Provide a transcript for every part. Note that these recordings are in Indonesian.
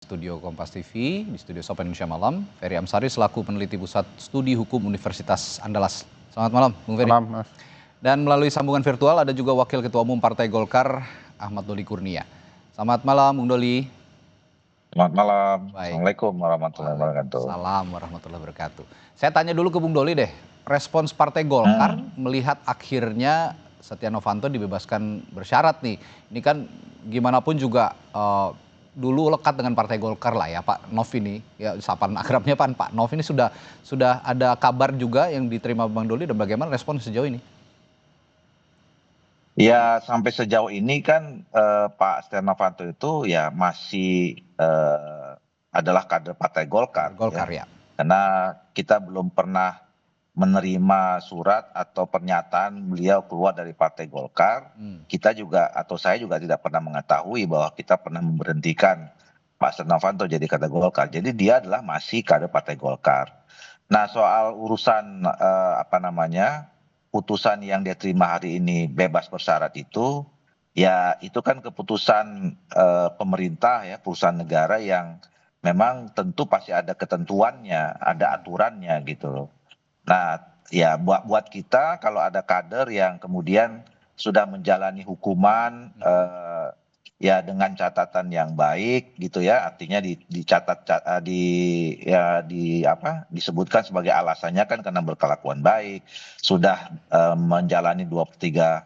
Studio Kompas TV, di studio Sapa Indonesia Malam, Ferry Amsari selaku peneliti Pusat Studi Hukum Universitas Andalas. Selamat malam, Bung Ferry. Malam, Mas. Dan melalui sambungan virtual ada juga Wakil Ketua Umum Partai Golkar, Ahmad Doli Kurnia. Selamat malam, Bung Doli. Selamat malam. Baik. Assalamualaikum warahmatullahi wabarakatuh. Salam warahmatullahi wabarakatuh. Saya tanya dulu ke Bung Doli deh, respons Partai Golkar melihat akhirnya Setia Novanto dibebaskan bersyarat nih. Ini kan gimana pun juga dulu lekat dengan Partai Golkar lah ya Pak Nov ini, ya sapaan akrabnya Pak Nov ini sudah ada kabar juga yang diterima Bang Doli, dan bagaimana respon sejauh ini? Ya sampai sejauh ini kan Pak Setia Novanto itu ya masih adalah kader Partai Golkar. Golkar ya. Karena kita belum pernah menerima surat atau pernyataan beliau keluar dari Partai Golkar. Kita juga atau saya juga tidak pernah mengetahui bahwa kita pernah memberhentikan Pak Setia Novanto jadi kader Golkar. Jadi dia adalah masih kader Partai Golkar. Nah soal urusan putusan yang dia terima hari ini bebas bersyarat itu, ya itu kan keputusan pemerintah ya, perusahaan negara yang memang tentu pasti ada ketentuannya, ada aturannya gitu loh. Nah ya buat kita kalau ada kader yang kemudian sudah menjalani hukuman ya dengan catatan yang baik gitu ya, artinya dicatat disebutkan sebagai alasannya kan karena berkelakuan baik, sudah menjalani 2/3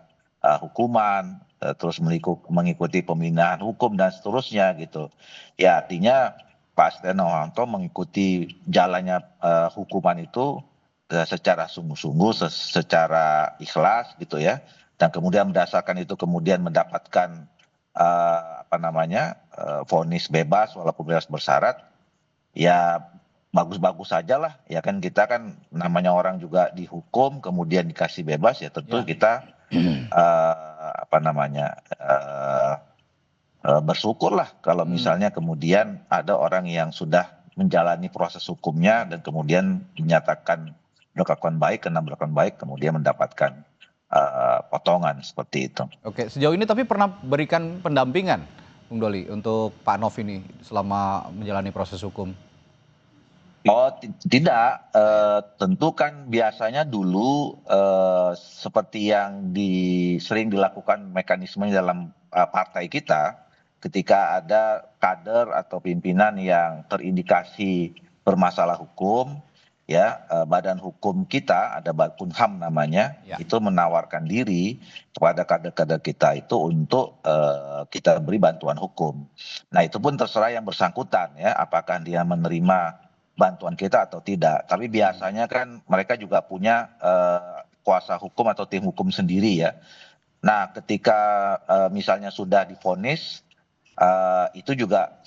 hukuman, terus mengikuti pembinaan hukum dan seterusnya gitu. Ya artinya Pak Setia Novanto mengikuti jalannya hukuman itu secara sungguh-sungguh, secara ikhlas gitu ya, dan kemudian berdasarkan itu kemudian mendapatkan vonis bebas walaupun bebas bersyarat, ya bagus-bagus saja lah ya kan. Kita kan namanya orang juga dihukum kemudian dikasih bebas ya tentu kita bersyukurlah kalau misalnya kemudian ada orang yang sudah menjalani proses hukumnya dan kemudian dinyatakan berkelakuan baik, karena berkelakuan baik kemudian mendapatkan potongan seperti itu. Oke, sejauh ini tapi pernah berikan pendampingan Bung Doli untuk Pak Nov ini selama menjalani proses hukum? Oh tidak, tentu kan biasanya dulu seperti yang sering dilakukan mekanisme dalam partai kita, ketika ada kader atau pimpinan yang terindikasi bermasalah hukum, ya badan hukum kita ada Bakunham namanya, itu menawarkan diri kepada kader-kader kita itu untuk kita beri bantuan hukum. Nah itu pun terserah yang bersangkutan ya, apakah dia menerima bantuan kita atau tidak. Tapi biasanya kan mereka juga punya kuasa hukum atau tim hukum sendiri ya. Nah ketika misalnya sudah divonis, itu juga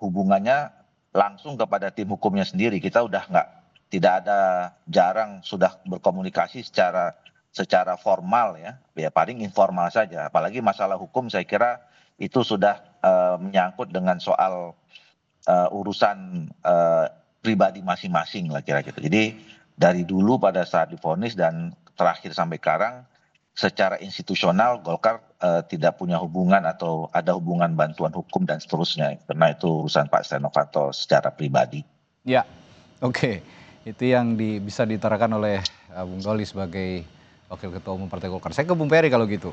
hubungannya langsung kepada tim hukumnya sendiri. Kita udah tidak ada, jarang sudah berkomunikasi secara formal ya paling informal saja. Apalagi masalah hukum saya kira itu sudah menyangkut dengan soal urusan pribadi masing-masing lah kira-kira. Jadi dari dulu pada saat divonis dan terakhir sampai sekarang secara institusional Golkar tidak punya hubungan atau ada hubungan bantuan hukum dan seterusnya, karena itu urusan Pak Setia Novanto secara pribadi. Ya, oke. Itu yang bisa diutarakan oleh Bung Doli sebagai Wakil Ketua Umum Partai Golkar. Saya ke Bung Ferry kalau gitu.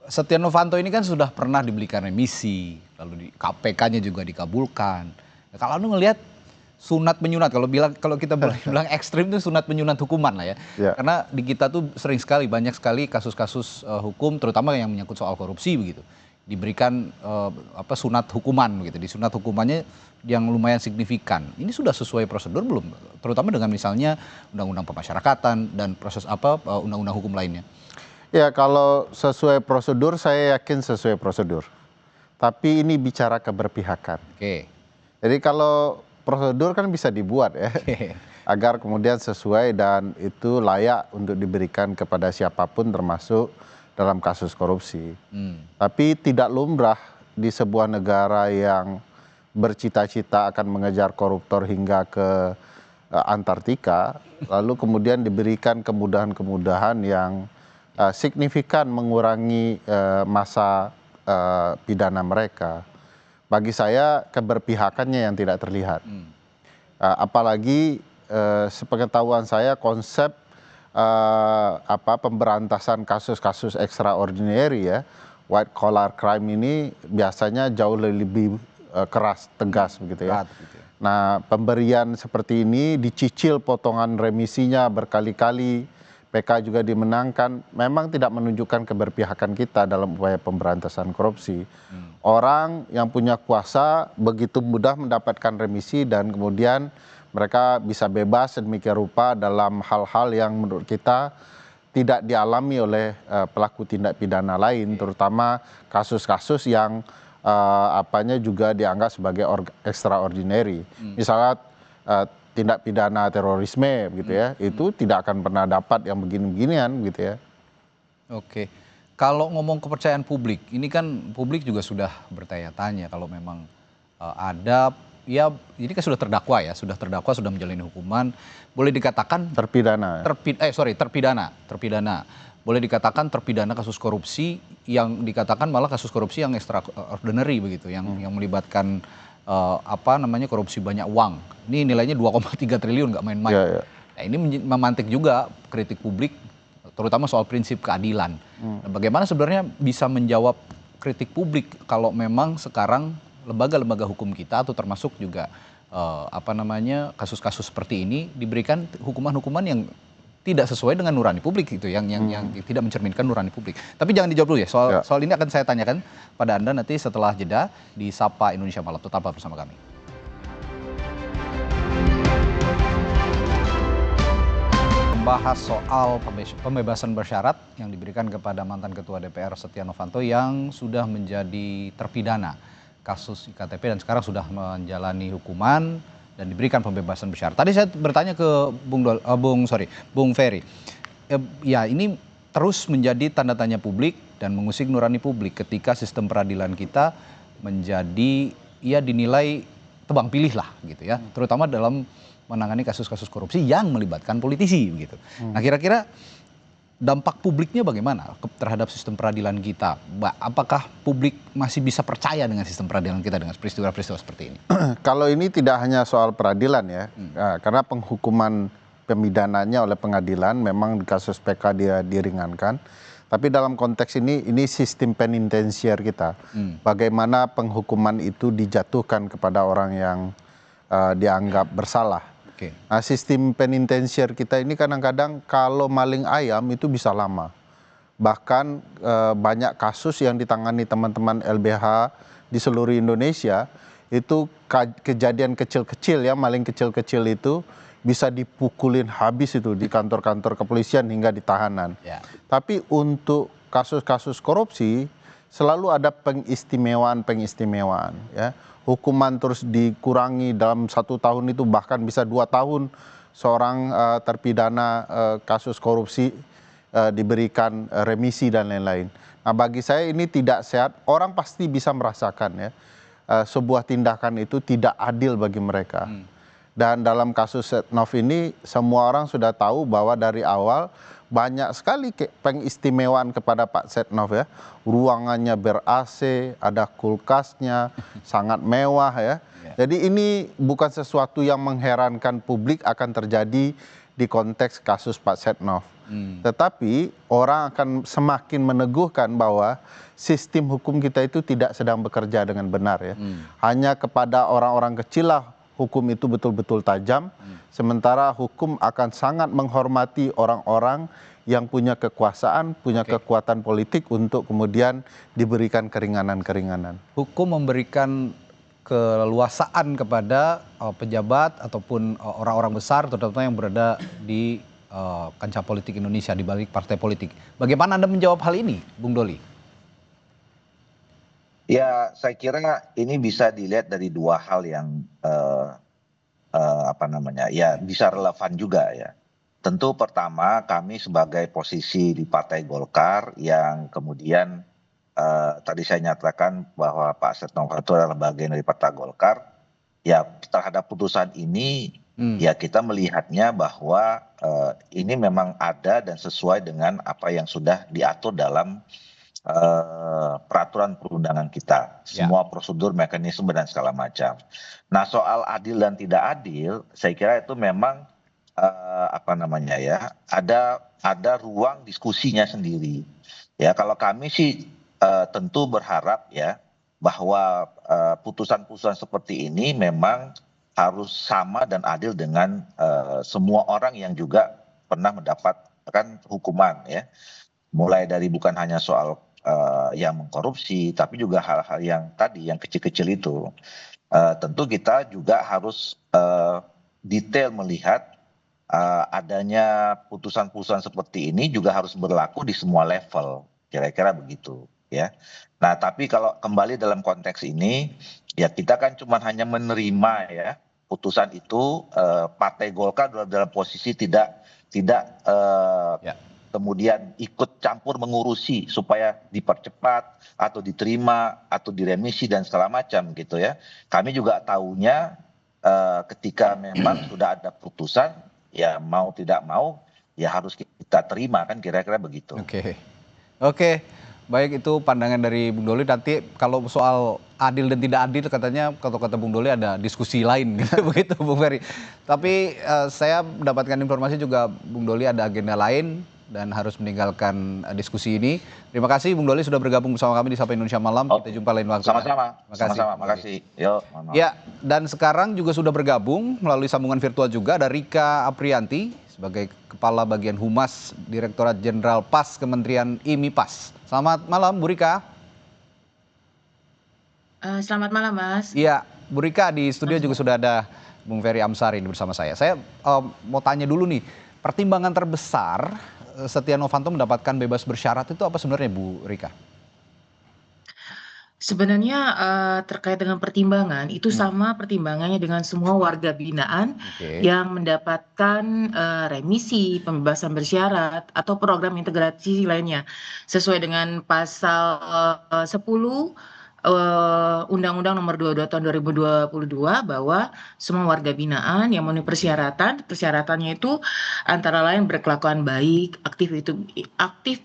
Setia Novanto ini kan sudah pernah diberikan remisi, lalu di KPK-nya juga dikabulkan. Nah, kalau Anda ngelihat sunat menyunat, kalau kita bilang ekstrim itu sunat menyunat hukuman lah ya. Karena di kita tuh banyak sekali kasus-kasus hukum, terutama yang menyangkut soal korupsi begitu. Diberikan sunat hukuman begitu. Disunat hukumannya yang lumayan signifikan. Ini sudah sesuai prosedur belum? Terutama dengan misalnya undang-undang pemasyarakatan dan proses undang-undang hukum lainnya. Ya kalau sesuai prosedur saya yakin sesuai prosedur. Tapi ini bicara keberpihakan. Oke. Jadi kalau prosedur kan bisa dibuat ya, agar kemudian sesuai dan itu layak untuk diberikan kepada siapapun termasuk dalam kasus korupsi. Tapi tidak lumrah di sebuah negara yang bercita-cita akan mengejar koruptor hingga ke Antartika, lalu kemudian diberikan kemudahan-kemudahan yang signifikan mengurangi masa pidana mereka. bagi saya keberpihakannya yang tidak terlihat. Apalagi sepengetahuan saya konsep pemberantasan kasus-kasus extraordinary ya, white collar crime ini biasanya jauh lebih keras, tegas begitu ya. Berat gitu ya. Nah, pemberian seperti ini dicicil potongan remisinya berkali-kali, PK juga dimenangkan, memang tidak menunjukkan keberpihakan kita dalam upaya pemberantasan korupsi. Orang yang punya kuasa begitu mudah mendapatkan remisi dan kemudian mereka bisa bebas sedemikian rupa dalam hal-hal yang menurut kita tidak dialami oleh pelaku tindak pidana lain, terutama kasus-kasus yang apanya juga dianggap sebagai extraordinary. Misalnya tindak pidana terorisme gitu ya, itu tidak akan pernah dapat yang begini-beginian gitu ya. Oke, kalau ngomong kepercayaan publik, ini kan publik juga sudah bertanya-tanya kalau memang ada, ya ini kan sudah terdakwa ya, sudah menjalani hukuman, boleh dikatakan Terpidana. terpidana. Boleh dikatakan terpidana kasus korupsi yang dikatakan malah kasus korupsi yang extraordinary begitu, yang melibatkan korupsi banyak uang. Ini nilainya 2,3 triliun, nggak main-main. Ya, ya. Nah, ini memantik juga kritik publik, terutama soal prinsip keadilan. Nah, bagaimana sebenarnya bisa menjawab kritik publik kalau memang sekarang lembaga-lembaga hukum kita atau termasuk juga kasus-kasus seperti ini diberikan hukuman-hukuman yang tidak sesuai dengan nurani publik gitu, yang tidak mencerminkan nurani publik. Tapi jangan dijawab dulu ya, soal ini akan saya tanyakan pada Anda nanti setelah jeda di Sapa Indonesia Malam. Tetaplah bersama kami. Membahas soal pembebasan bersyarat yang diberikan kepada mantan Ketua DPR Setia Novanto yang sudah menjadi terpidana kasus IKTP dan sekarang sudah menjalani hukuman dan diberikan pembebasan bersyarat. Tadi saya bertanya ke Bung Ferry. Ya, ini terus menjadi tanda tanya publik dan mengusik nurani publik ketika sistem peradilan kita menjadi dinilai tebang pilih lah gitu ya, terutama dalam menangani kasus-kasus korupsi yang melibatkan politisi begitu. Nah, kira-kira dampak publiknya bagaimana terhadap sistem peradilan kita? Apakah publik masih bisa percaya dengan sistem peradilan kita dengan peristiwa-peristiwa seperti ini? Kalau ini tidak hanya soal peradilan ya, karena penghukuman pemidananya oleh pengadilan memang di kasus PK dia diringankan. Tapi dalam konteks ini sistem penitensier kita. Bagaimana penghukuman itu dijatuhkan kepada orang yang dianggap bersalah. Nah, sistem penitensier kita ini kadang-kadang kalau maling ayam itu bisa lama. Bahkan banyak kasus yang ditangani teman-teman LBH di seluruh Indonesia itu kejadian kecil-kecil ya, maling kecil-kecil itu bisa dipukulin habis itu di kantor-kantor kepolisian hingga ditahanan. Tapi untuk kasus-kasus korupsi selalu ada pengistimewaan ya. Hukuman terus dikurangi dalam 1 tahun itu bahkan bisa 2 tahun seorang terpidana kasus korupsi diberikan remisi dan lain-lain. Nah, bagi saya ini tidak sehat. Orang pasti bisa merasakan ya sebuah tindakan itu tidak adil bagi mereka. Dan dalam kasus Setnov ini semua orang sudah tahu bahwa dari awal banyak sekali pengistimewaan kepada Pak Setnov ya. Ruangannya ber-AC, ada kulkasnya, sangat mewah ya. Jadi ini bukan sesuatu yang mengherankan publik akan terjadi di konteks kasus Pak Setnov. Tetapi orang akan semakin meneguhkan bahwa sistem hukum kita itu tidak sedang bekerja dengan benar ya. Hanya kepada orang-orang kecil lah hukum itu betul-betul tajam, sementara hukum akan sangat menghormati orang-orang yang punya kekuasaan, punya kekuatan politik untuk kemudian diberikan keringanan-keringanan. Hukum memberikan keleluasaan kepada pejabat ataupun orang-orang besar, terutama yang berada di kancah politik Indonesia, di balik partai politik. Bagaimana Anda menjawab hal ini, Bung Doli? Ya, saya kira ini bisa dilihat dari 2 hal yang bisa relevan juga ya. Tentu pertama kami sebagai posisi di Partai Golkar yang kemudian tadi saya nyatakan bahwa Pak Setia Novanto adalah bagian dari Partai Golkar. Ya, terhadap putusan ini ya kita melihatnya bahwa ini memang ada dan sesuai dengan apa yang sudah diatur dalam peraturan perundangan kita, semua prosedur, mekanisme dan segala macam. Nah, soal adil dan tidak adil, saya kira itu memang apa namanya ya, ada ruang diskusinya sendiri. Ya, kalau kami sih tentu berharap ya bahwa putusan-putusan seperti ini memang harus sama dan adil dengan semua orang yang juga pernah mendapatkan hukuman ya. Mulai dari bukan hanya soal yang mengkorupsi, tapi juga hal-hal yang tadi yang kecil-kecil itu. Tentu kita juga harus detail melihat adanya putusan-putusan seperti ini juga harus berlaku di semua level, kira-kira begitu ya. Nah, tapi kalau kembali dalam konteks ini, ya kita kan cuma hanya menerima ya putusan itu, Partai Golkar dalam posisi tidak Ya. kemudian ikut campur mengurusi supaya dipercepat atau diterima atau diremisi dan segala macam gitu ya. Kami juga tahunya ketika memang sudah ada putusan, ya mau tidak mau ya harus kita terima kan, kira-kira begitu. Oke. Oke, baik, itu pandangan dari Bung Doli. Nanti kalau soal adil dan tidak adil katanya kata Bung Doli ada diskusi lain gitu begitu Bung Ferry. Tapi saya mendapatkan informasi juga Bung Doli ada agenda lain dan harus meninggalkan diskusi ini. Terima kasih Bung Doli sudah bergabung bersama kami di Sapa Indonesia Malam. Kita jumpa lain waktu. Sama-sama. Terima kasih. Sama-sama. Makasih. Yo, mohon maaf. Ya, dan sekarang juga sudah bergabung melalui sambungan virtual juga ada Rika Aprianti sebagai Kepala Bagian Humas Direktorat Jenderal PAS Kementerian IMI-PAS. Selamat malam Bu Rika. Selamat malam, Mas. Iya, Bu Rika, di studio juga sudah ada Bung Ferry Amsari ini bersama saya. Saya mau tanya dulu nih, pertimbangan terbesar Setia Novanto mendapatkan bebas bersyarat itu apa sebenarnya Bu Rika? Sebenarnya terkait dengan pertimbangan, itu sama pertimbangannya dengan semua warga binaan Oke. yang mendapatkan remisi, pembebasan bersyarat, atau program integrasi lainnya. Sesuai dengan pasal 10 Undang-Undang Nomor 22 Tahun 2022 bahwa semua warga binaan yang memenuhi persyaratannya itu antara lain berkelakuan baik, aktif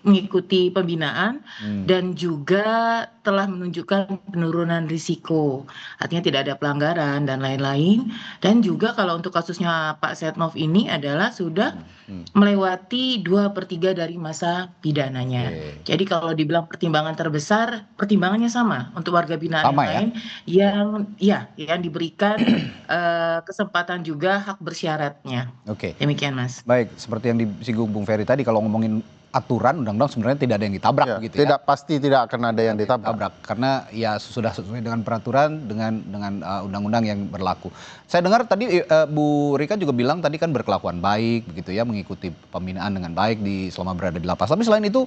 mengikuti pembinaan, dan juga telah menunjukkan penurunan risiko. Artinya tidak ada pelanggaran dan lain-lain. Dan juga kalau untuk kasusnya Pak Setnov ini adalah sudah melewati 2/3 dari masa pidananya. Oke. Jadi kalau dibilang pertimbangan terbesar, pertimbangannya sama untuk warga binaan Sama yang ya? lain yang diberikan kesempatan juga hak bersyaratnya. Oke. Demikian, Mas. Baik, seperti yang disinggung Bung Ferry tadi, kalau ngomongin aturan undang-undang sebenarnya tidak ada yang ditabrak Ya, begitu ya. tidak pasti tidak akan ada yang ditabrak. Karena ya sudah sesuai dengan peraturan dengan undang-undang yang berlaku. Saya dengar tadi Bu Rika juga bilang tadi kan berkelakuan baik begitu ya, mengikuti pembinaan dengan baik selama berada di lapas. Tapi selain itu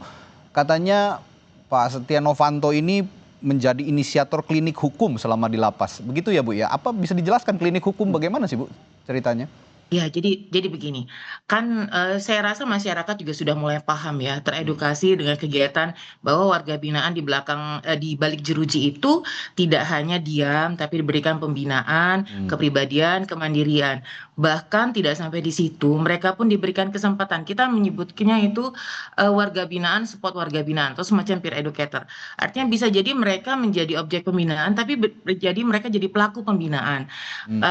katanya Pak Setia Novanto ini menjadi inisiator klinik hukum selama di lapas. Begitu ya Bu ya? Apa bisa dijelaskan klinik hukum bagaimana sih Bu ceritanya? Ya, jadi begini, kan saya rasa masyarakat juga sudah mulai paham ya, teredukasi dengan kegiatan bahwa warga binaan di balik jeruji itu tidak hanya diam, tapi diberikan pembinaan, kepribadian, kemandirian. Bahkan tidak sampai di situ, mereka pun diberikan kesempatan. Kita menyebutnya itu warga binaan, support warga binaan, atau semacam peer educator. Artinya bisa jadi mereka menjadi objek pembinaan, tapi mereka jadi pelaku pembinaan.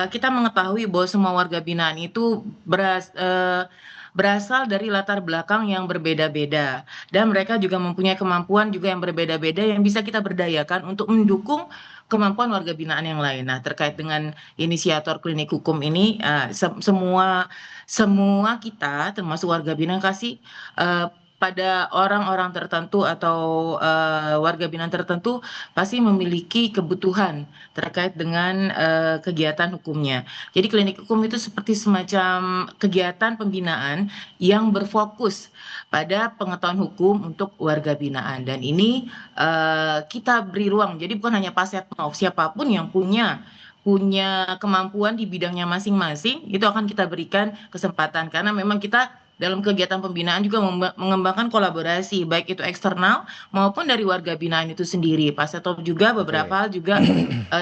Kita mengetahui bahwa semua warga binaan itu berasal dari latar belakang yang berbeda-beda, dan mereka juga mempunyai kemampuan juga yang berbeda-beda yang bisa kita berdayakan untuk mendukung kemampuan warga binaan yang lain. Nah, terkait dengan inisiator klinik hukum ini, semua kita termasuk warga binaan kasih pada orang-orang tertentu atau warga binaan tertentu pasti memiliki kebutuhan terkait dengan kegiatan hukumnya. Jadi klinik hukum itu seperti semacam kegiatan pembinaan yang berfokus pada pengetahuan hukum untuk warga binaan. Dan ini kita beri ruang. Jadi bukan hanya Pak Setnov, siapapun yang punya kemampuan di bidangnya masing-masing itu akan kita berikan kesempatan, karena memang kita dalam kegiatan pembinaan juga mengembangkan kolaborasi, baik itu eksternal maupun dari warga binaan itu sendiri. Pak Setnov juga beberapa hal juga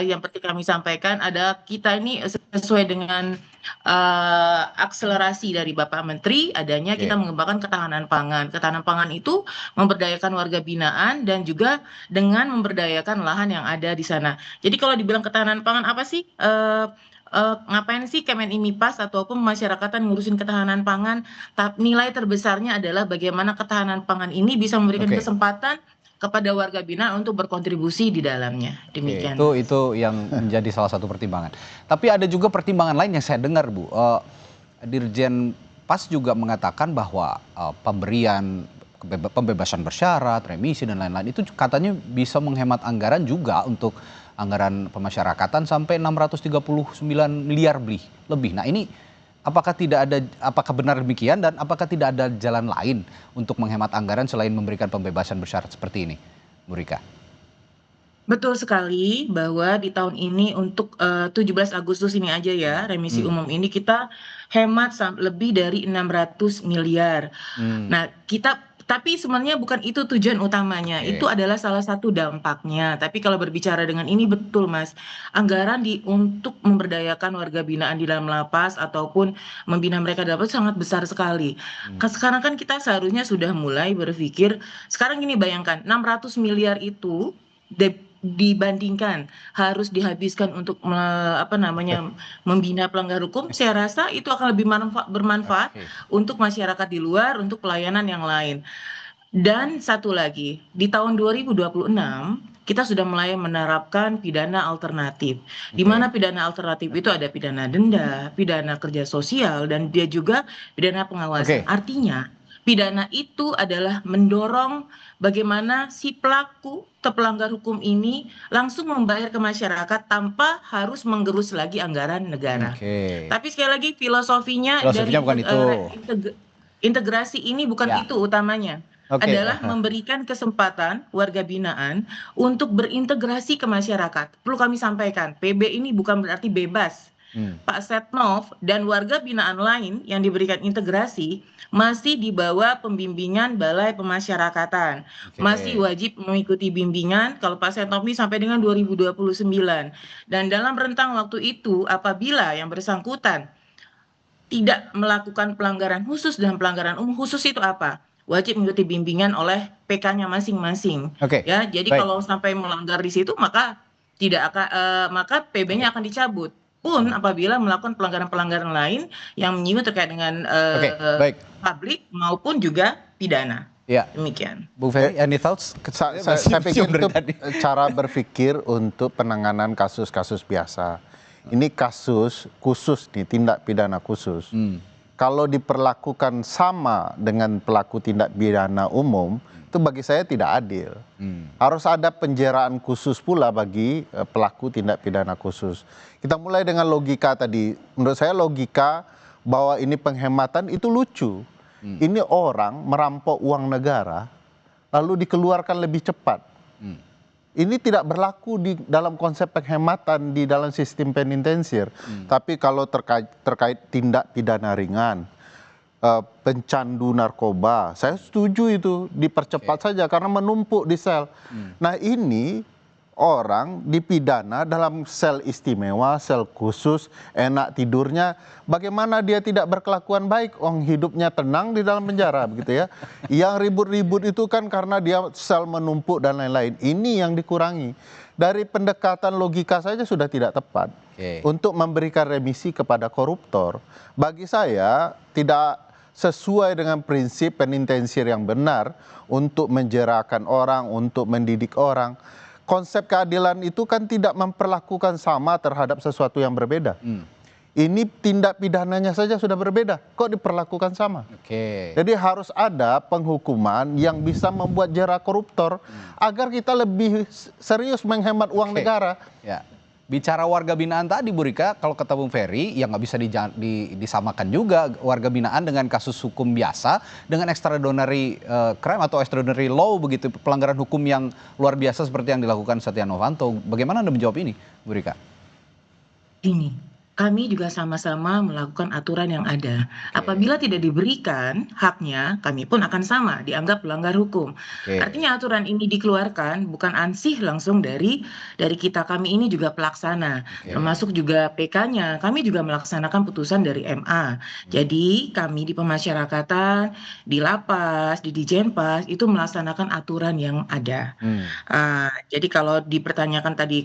yang penting kami sampaikan ada kita ini sesuai dengan akselerasi dari Bapak Menteri, adanya kita mengembangkan ketahanan pangan. Ketahanan pangan itu memberdayakan warga binaan dan juga dengan memberdayakan lahan yang ada di sana. Jadi kalau dibilang ketahanan pangan apa sih? Ngapain sih Kemenimipas ataupun masyarakatan ngurusin ketahanan pangan? Nilai terbesarnya adalah bagaimana ketahanan pangan ini bisa memberikan kesempatan kepada warga binaan untuk berkontribusi di dalamnya. Demikian. Itu yang menjadi salah satu pertimbangan. Tapi ada juga pertimbangan lain yang saya dengar, Bu. Dirjen Pas juga mengatakan bahwa pemberian pembebasan bersyarat, remisi dan lain-lain itu katanya bisa menghemat anggaran juga untuk anggaran pemasyarakatan sampai 639 miliar lebih. Nah, ini apakah benar demikian dan apakah tidak ada jalan lain untuk menghemat anggaran selain memberikan pembebasan bersyarat seperti ini, Bu Rika? Betul sekali bahwa di tahun ini untuk 17 Agustus ini aja ya, remisi umum ini kita hemat lebih dari 600 miliar. Nah, tapi sebenarnya bukan itu tujuan utamanya, itu adalah salah satu dampaknya. Tapi kalau berbicara dengan ini betul Mas, anggaran untuk memberdayakan warga binaan di dalam lapas ataupun membina mereka di lapas sangat besar sekali. Sekarang kan kita seharusnya sudah mulai berpikir, sekarang ini bayangkan 600 miliar itu dibandingkan harus dihabiskan untuk membina pelanggar hukum, saya rasa itu akan lebih bermanfaat untuk masyarakat di luar, untuk pelayanan yang lain. Dan satu lagi, di tahun 2026 kita sudah mulai menerapkan pidana alternatif, di mana pidana alternatif itu ada pidana denda, pidana kerja sosial, dan dia juga pidana pengawasan. Artinya pidana itu adalah mendorong bagaimana si pelaku atau pelanggar hukum ini langsung membayar ke masyarakat tanpa harus menggerus lagi anggaran negara. Tapi sekali lagi filosofinya dari bukan itu. Integrasi ini bukan itu utamanya. Adalah memberikan kesempatan warga binaan untuk berintegrasi ke masyarakat. Perlu kami sampaikan, PB ini bukan berarti bebas. Pak Setnov dan warga binaan lain yang diberikan integrasi masih di bawah pembimbingan Balai Pemasyarakatan. Masih wajib mengikuti bimbingan kalau Pak Setnov ini sampai dengan 2029. Dan dalam rentang waktu itu apabila yang bersangkutan tidak melakukan pelanggaran khusus dan pelanggaran umum, khusus itu apa? Wajib mengikuti bimbingan oleh PK-nya masing-masing. Ya, jadi kalau sampai melanggar di situ maka maka PB-nya akan dicabut. Pun apabila melakukan pelanggaran-pelanggaran lain yang menyinggung terkait dengan publik maupun juga pidana. Demikian. Bu Ferry, any thoughts? Saya pikir itu cara berpikir untuk penanganan kasus-kasus biasa. Ini kasus khusus nih, tindak pidana khusus. Kalau diperlakukan sama dengan pelaku tindak pidana umum, itu bagi saya tidak adil. Harus ada penjeraan khusus pula bagi pelaku tindak pidana khusus. Kita mulai dengan logika tadi. Menurut saya logika bahwa ini penghematan itu lucu. Ini orang merampok uang negara, lalu dikeluarkan lebih cepat. Ini tidak berlaku di dalam konsep penghematan di dalam sistem penitensir. Tapi kalau terkait tindak pidana ringan, pencandu narkoba, saya setuju itu dipercepat saja karena menumpuk di sel. Nah ini orang dipidana dalam sel istimewa, sel khusus, enak tidurnya, bagaimana dia tidak berkelakuan baik, hidupnya tenang di dalam penjara begitu ya. Yang ribut-ribut itu kan karena dia sel menumpuk dan lain-lain. Ini yang dikurangi. Dari pendekatan logika saja sudah tidak tepat untuk memberikan remisi kepada koruptor. Bagi saya tidak sesuai dengan prinsip penitensir yang benar untuk menjerakan orang, untuk mendidik orang. Konsep keadilan itu kan tidak memperlakukan sama terhadap sesuatu yang berbeda. Ini tindak pidananya saja sudah berbeda, kok diperlakukan sama? Jadi harus ada penghukuman yang bisa membuat jera koruptor agar kita lebih serius menghemat uang negara. Bicara warga binaan tadi Bu Rika, kalau kata Bung Ferry, ya nggak bisa disamakan juga warga binaan dengan kasus hukum biasa, dengan extraordinary crime atau extraordinary law begitu, pelanggaran hukum yang luar biasa seperti yang dilakukan Setia Novanto. Bagaimana Anda menjawab ini, Bu Rika? Ini, kami juga sama-sama melakukan aturan yang ada. Apabila tidak diberikan haknya, kami pun akan sama dianggap pelanggar hukum. Artinya aturan ini dikeluarkan bukan ansih langsung dari kita, kami ini juga pelaksana, termasuk juga PK-nya. Kami juga melaksanakan putusan dari MA. Jadi kami di pemasyarakatan, di lapas, di Dijenpas itu melaksanakan aturan yang ada. Jadi kalau dipertanyakan tadi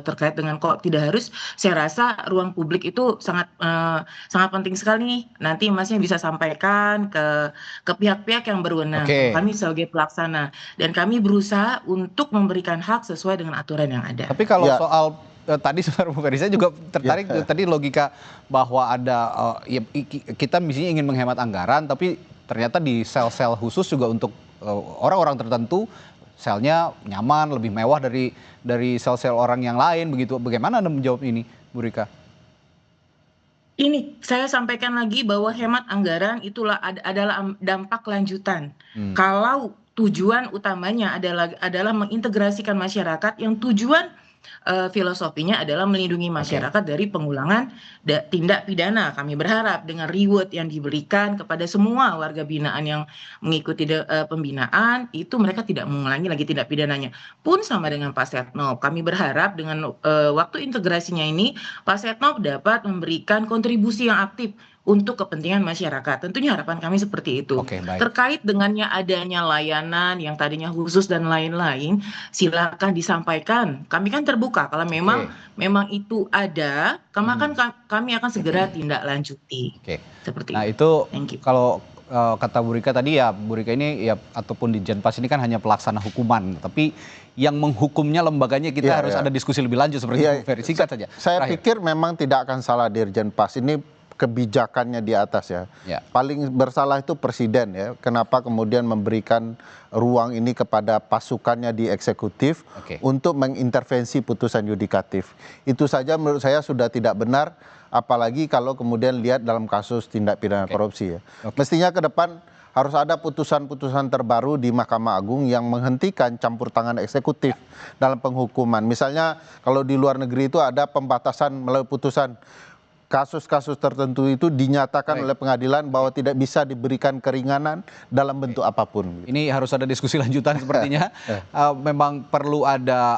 terkait dengan kok tidak harus, saya rasa ruang publik itu sangat penting sekali nih. Nanti Masnya bisa sampaikan ke pihak-pihak yang berwenang. Kami sebagai pelaksana dan kami berusaha untuk memberikan hak sesuai dengan aturan yang ada. Tapi kalau soal tadi sebenarnya Bu Ferry, saya juga tertarik tadi logika bahwa ada kita misalnya ingin menghemat anggaran, tapi ternyata di sel-sel khusus juga untuk orang-orang tertentu selnya nyaman, lebih mewah dari sel-sel orang yang lain begitu. Bagaimana Anda menjawab ini, Bu Rika? Ini saya sampaikan lagi bahwa hemat anggaran itulah adalah dampak lanjutan. Kalau tujuan utamanya adalah mengintegrasikan masyarakat yang tujuan filosofinya adalah melindungi masyarakat dari pengulangan tindak pidana. Kami berharap dengan reward yang diberikan kepada semua warga binaan yang mengikuti pembinaan, itu mereka tidak mengulangi lagi tindak pidananya. Pun sama dengan Pak Setnov, kami berharap dengan waktu integrasinya ini, Pak Setnov dapat memberikan kontribusi yang aktif untuk kepentingan masyarakat. Tentunya harapan kami seperti itu. Terkait dengannya adanya layanan yang tadinya khusus dan lain-lain, silakan disampaikan. Kami kan terbuka kalau memang itu ada, kami akan segera tindak lanjuti. Seperti itu. Kalau kata Bu Rika tadi ya, Bu Rika ini ya ataupun di Jenpas ini kan hanya pelaksana hukuman, tapi yang menghukumnya lembaganya kita harus ada diskusi lebih lanjut seperti Bu Ferry. Singkat saja. Saya pikir memang tidak akan salah Dirjen Pas ini, kebijakannya di atas ya. Paling bersalah itu presiden ya. Kenapa kemudian memberikan ruang ini kepada pasukannya di eksekutif untuk mengintervensi putusan yudikatif. Itu saja menurut saya sudah tidak benar, apalagi kalau kemudian lihat dalam kasus tindak pidana korupsi ya. Mestinya ke depan harus ada putusan-putusan terbaru di Mahkamah Agung yang menghentikan campur tangan eksekutif dalam penghukuman. Misalnya kalau di luar negeri itu ada pembatasan melalui putusan. Kasus-kasus tertentu itu dinyatakan oleh pengadilan bahwa tidak bisa diberikan keringanan dalam bentuk apapun. Ini harus ada diskusi lanjutan sepertinya. Memang perlu ada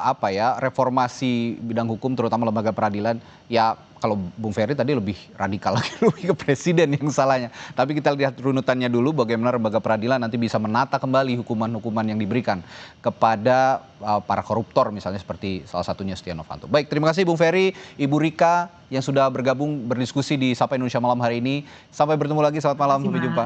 reformasi bidang hukum terutama lembaga peradilan. Ya kalau Bung Ferry tadi lebih radikal lagi, lebih ke presiden yang salahnya. Tapi kita lihat runutannya dulu bagaimana lembaga peradilan nanti bisa menata kembali hukuman-hukuman yang diberikan kepada para koruptor misalnya seperti salah satunya Setia Novanto. Baik, terima kasih Bung Ferry, Ibu Rika yang sudah bergabung berdiskusi di Sapa Indonesia Malam hari ini. Sampai bertemu lagi, selamat malam, sampai jumpa.